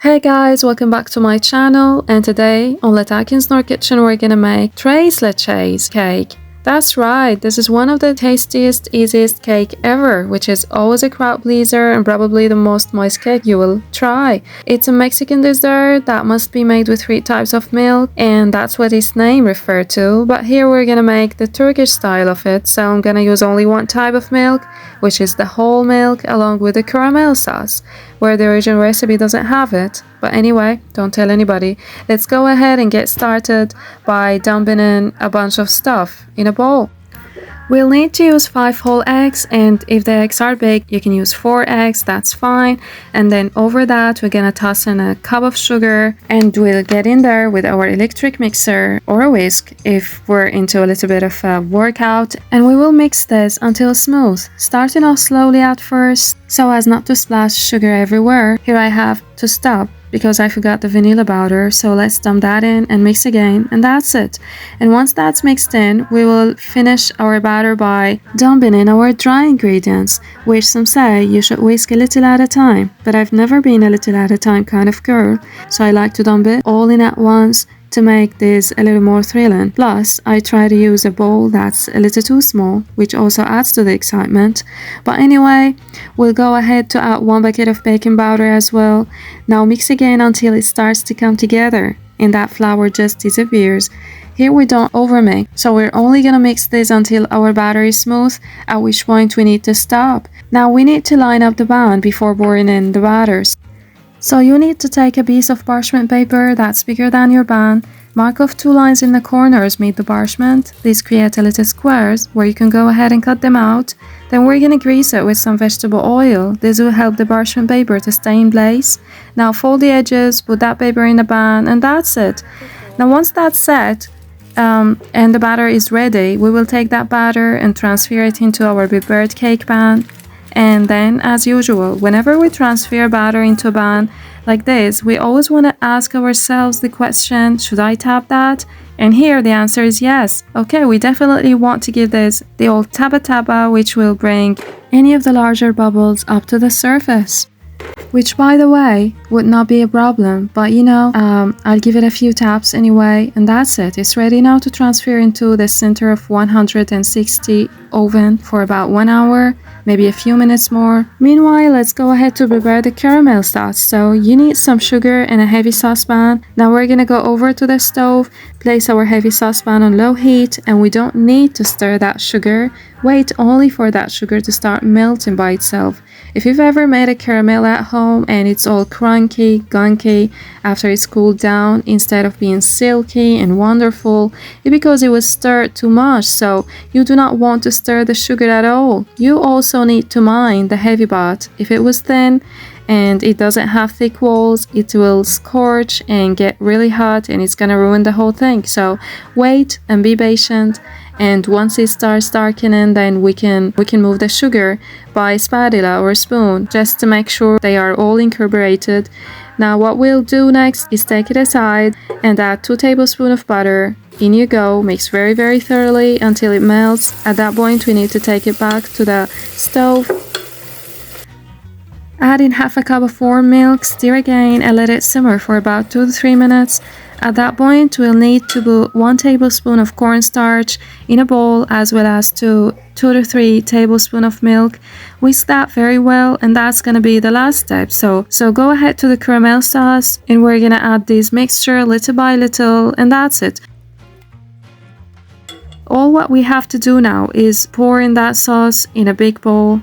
Hey guys, welcome back to my channel, and today on Leches Kitchen we're gonna make Leches Cake. That's right, this is one of the tastiest, easiest cake ever, which is always a crowd pleaser and probably the most moist cake you will try. It's a Mexican dessert that must be made with 3 types of milk, and that's what its name referred to, but here we're gonna make the Turkish style of it, so I'm gonna use only one type of milk, which is the whole milk, along with the caramel sauce, where the original recipe doesn't have it. But anyway, don't tell anybody. Let's go ahead and get started by dumping in a bunch of stuff in a bowl. We'll need to use 5 whole eggs, and if the eggs are big, you can use 4 eggs, that's fine. And then over that, we're gonna toss in a cup of sugar, and we'll get in there with our electric mixer or a whisk if we're into a little bit of a workout, and we will mix this until smooth, starting off slowly at first so as not to splash sugar everywhere. Here I have to stop because I forgot the vanilla powder, so let's dump that in and mix again, and that's it. And once that's mixed in, we will finish our batter by dumping in our dry ingredients, which some say you should whisk a little at a time, but I've never been a little at a time kind of girl, so I like to dump it all in at once to make this a little more thrilling. Plus, I try to use a bowl that's a little too small, which also adds to the excitement. But anyway, we'll go ahead to add 1 bucket of baking powder as well. Now mix again until it starts to come together and that flour just disappears. Here we don't overmix, so we're only gonna mix this until our batter is smooth, at which point we need to stop. Now we need to line up the pan before pouring in the batters. So you need to take a piece of parchment paper that's bigger than your pan, mark off 2 lines in the corners made the parchment. These create a little squares where you can go ahead and cut them out. Then we're gonna grease it with some vegetable oil. This will help the parchment paper to stay in place. Now fold the edges, put that paper in the pan, and that's it. Now once that's set, and the batter is ready, we will take that batter and transfer it into our prepared cake pan. And then, as usual, whenever we transfer batter into a pan like this, we always want to ask ourselves the question, should I tap that? And here the answer is yes. Okay, we definitely want to give this the old tapa, which will bring any of the larger bubbles up to the surface. Which, by the way, would not be a problem, but I'll give it a few taps anyway, and that's it. It's ready now to transfer into the center of 160 oven for about 1 hour, maybe a few minutes more. Meanwhile, let's go ahead to prepare the caramel sauce. So you need some sugar and a heavy saucepan. Now we're gonna go over to the stove, place our heavy saucepan on low heat, and we don't need to stir that sugar. Wait only for that sugar to start melting by itself. If you've ever made a caramel at home and it's all crunchy, gunky after it's cooled down, instead of being silky and wonderful, it's because it was stirred too much, so you do not want to stir the sugar at all. You also need to mind the heavy part. If it was thin and it doesn't have thick walls, it will scorch and get really hot and it's gonna ruin the whole thing. So wait and be patient. And once it starts darkening, then we can move the sugar by spatula or spoon just to make sure they are all incorporated. Now what we'll do next is take it aside and add 2 tablespoons of butter. In you go, mix very thoroughly until it melts. At that point we need to take it back to the stove. Add in half a cup of warm milk, stir again and let it simmer for about 2 to 3 minutes. At that point, we'll need to put 1 tablespoon of cornstarch in a bowl, as well as 2 to 3 tablespoons of milk. Whisk that very well, and that's gonna be the last step. So go ahead to the caramel sauce, and we're gonna add this mixture little by little, and that's it. All what we have to do now is pour in that sauce in a big bowl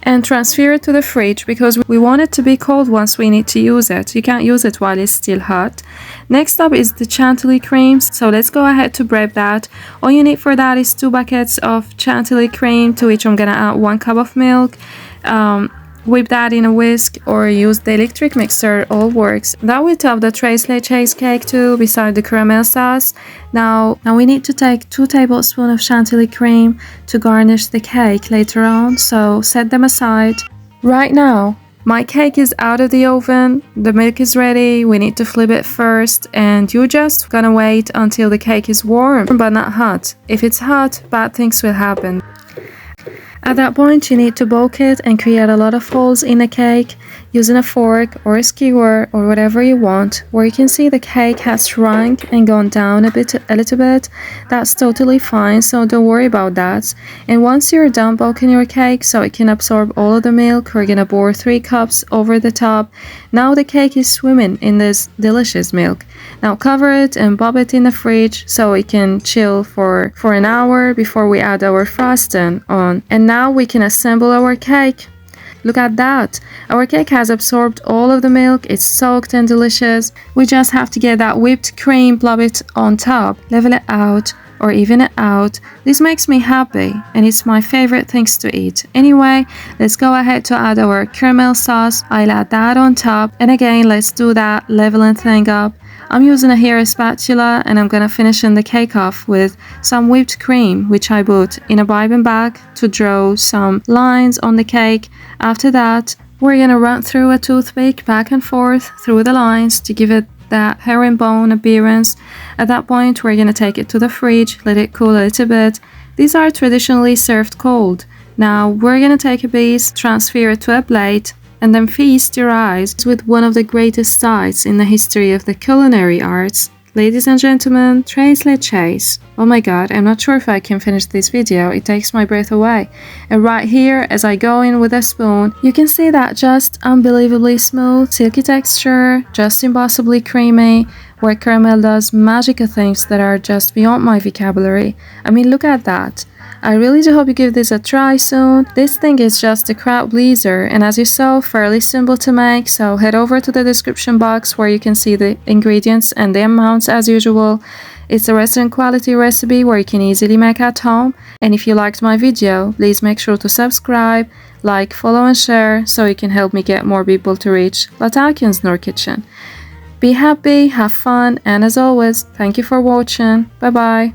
and transfer it to the fridge because we want it to be cold once we need to use it. You can't use it while it's still hot. Next up is the Chantilly cream, so let's go ahead to prep that. All you need for that is 2 buckets of Chantilly cream, to which I'm gonna add 1 cup of milk. Whip that in a whisk or use the electric mixer, all works. That will top the Leches cake too, beside the caramel sauce. Now we need to take 2 tablespoons of Chantilly cream to garnish the cake later on, so set them aside. Right now, my cake is out of the oven, the milk is ready, we need to flip it first, and you're just gonna wait until the cake is warm, but not hot. If it's hot, bad things will happen. At that point, you need to bulk it and create a lot of holes in the cake. using a fork or a skewer or whatever you want, where you can see the cake has shrunk and gone down a little bit, that's totally fine, so don't worry about that. And once you're done bulking your cake so it can absorb all of the milk, we're gonna pour 3 cups over the top. Now the cake is swimming in this delicious milk. Now cover it and pop it in the fridge so it can chill for an hour before we add our frosting on. And now we can assemble our cake. Look at that! Our cake has absorbed all of the milk, it's soaked and delicious. We just have to get that whipped cream, plop it on top, level it out, or even it out. This makes me happy, and it's my favorite things to eat. Anyway, let's go ahead to add our caramel sauce. I'll add that on top, and again, let's do that leveling thing up. I'm using a hair spatula, and I'm gonna finish in the cake off with some whipped cream, which I put in a piping bag to draw some lines on the cake. After that, we're gonna run through a toothpick back and forth through the lines to give it that herringbone appearance. At that point, we're gonna take it to the fridge, let it cool a little bit. These are traditionally served cold. Now we're gonna take a piece, transfer it to a plate, and then feast your eyes with one of the greatest sights in the history of the culinary arts. Ladies and gentlemen, tres leches. Oh my god, I'm not sure if I can finish this video, it takes my breath away. And right here, as I go in with a spoon, you can see that just unbelievably smooth, silky texture, just impossibly creamy, where caramel does magical things that are just beyond my vocabulary. I mean, look at that. I really do hope you give this a try soon. This thing is just a crowd pleaser, and as you saw, fairly simple to make, so head over to the description box where you can see the ingredients and the amounts as usual. It's a restaurant quality recipe where you can easily make at home, and if you liked my video, please make sure to subscribe, like, follow and share so you can help me get more people to reach Latakians Nor Kitchen. Be happy, have fun, and as always, thank you for watching. Bye bye.